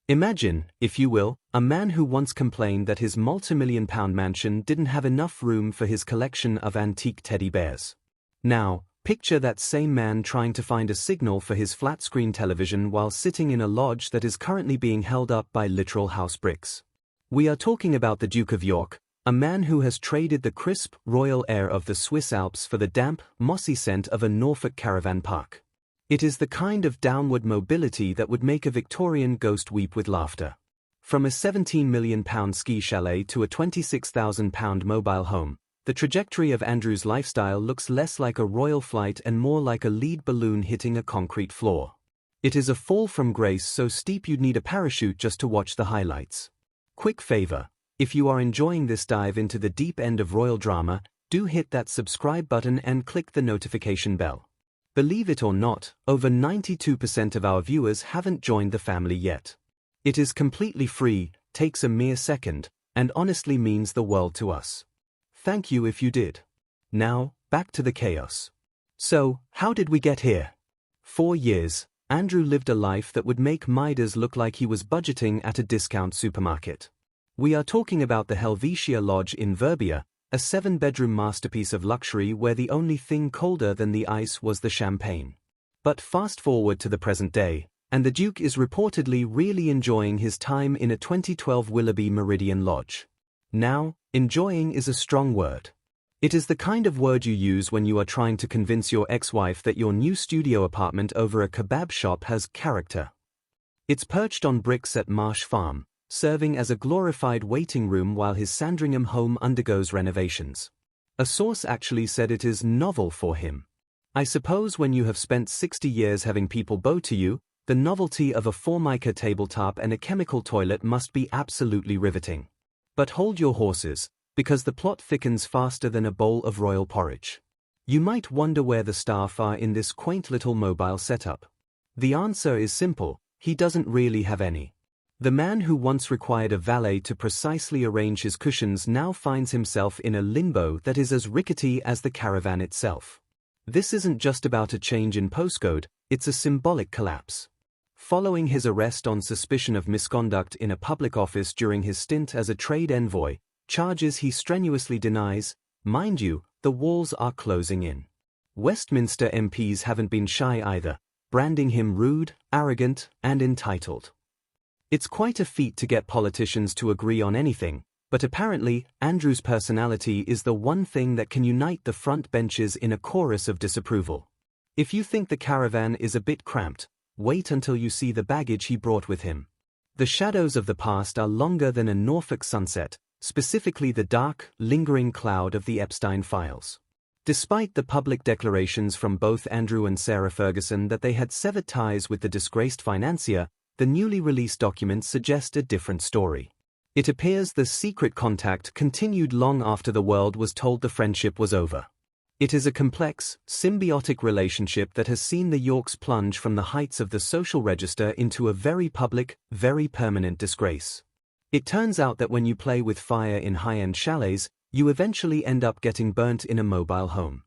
Imagine, if you will, a man who once complained that his multi-million-pound mansion didn't have enough room for his collection of antique teddy bears. Now, picture that same man trying to find a signal for his flat-screen television while sitting in a lodge that is currently being held up by literal house bricks. We are talking about the Duke of York, a man who has traded the crisp, royal air of the Swiss Alps for the damp, mossy scent of a Norfolk caravan park. It is the kind of downward mobility that would make a Victorian ghost weep with laughter. From a £17 million ski chalet to a £26,000 mobile home, the trajectory of Andrew's lifestyle looks less like a royal flight and more like a lead balloon hitting a concrete floor. It is a fall from grace so steep you'd need a parachute just to watch the highlights. Quick favor, if you are enjoying this dive into the deep end of royal drama, do hit that subscribe button and click the notification bell. Believe it or not, over 92% of our viewers haven't joined the family yet. It is completely free, takes a mere second, and honestly means the world to us. Thank you if you did. Now, back to the chaos. So, how did we get here? 4 years, Andrew lived a life that would make Midas look like he was budgeting at a discount supermarket. We are talking about the Helvetia Lodge in Verbia, a 7-bedroom masterpiece of luxury where the only thing colder than the ice was the champagne. But fast forward to the present day, and the Duke is reportedly really enjoying his time in a 2012 Willoughby Meridian Lodge. Now, enjoying is a strong word. It is the kind of word you use when you are trying to convince your ex-wife that your new studio apartment over a kebab shop has character. It's perched on bricks at Marsh Farm, serving as a glorified waiting room while his Sandringham home undergoes renovations. A source actually said it is novel for him. I suppose when you have spent 60 years having people bow to you, the novelty of a Formica tabletop and a chemical toilet must be absolutely riveting. But hold your horses, because the plot thickens faster than a bowl of royal porridge. You might wonder where the staff are in this quaint little mobile setup. The answer is simple: he doesn't really have any. The man who once required a valet to precisely arrange his cushions now finds himself in a limbo that is as rickety as the caravan itself. This isn't just about a change in postcode, it's a symbolic collapse. Following his arrest on suspicion of misconduct in a public office during his stint as a trade envoy, charges he strenuously denies, mind you, the walls are closing in. Westminster MPs haven't been shy either, branding him rude, arrogant, and entitled. It's quite a feat to get politicians to agree on anything, but apparently, Andrew's personality is the one thing that can unite the front benches in a chorus of disapproval. If you think the caravan is a bit cramped, wait until you see the baggage he brought with him. The shadows of the past are longer than a Norfolk sunset, specifically the dark, lingering cloud of the Epstein files. Despite the public declarations from both Andrew and Sarah Ferguson that they had severed ties with the disgraced financier, the newly released documents suggest a different story. It appears the secret contact continued long after the world was told the friendship was over. It is a complex, symbiotic relationship that has seen the Yorks plunge from the heights of the social register into a very public, very permanent disgrace. It turns out that when you play with fire in high-end chalets, you eventually end up getting burnt in a mobile home.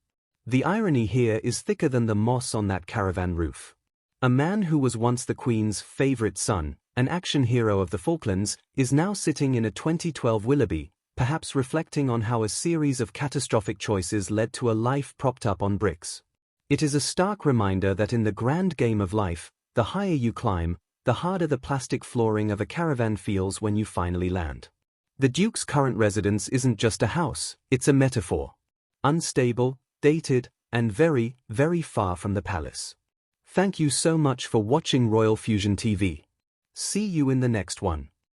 The irony here is thicker than the moss on that caravan roof. A man who was once the Queen's favorite son, an action hero of the Falklands, is now sitting in a 2012 Willoughby, perhaps reflecting on how a series of catastrophic choices led to a life propped up on bricks. It is a stark reminder that in the grand game of life, the higher you climb, the harder the plastic flooring of a caravan feels when you finally land. The Duke's current residence isn't just a house, it's a metaphor. Unstable, dated, and very, very far from the palace. Thank you so much for watching Royal Fusion TV. See you in the next one.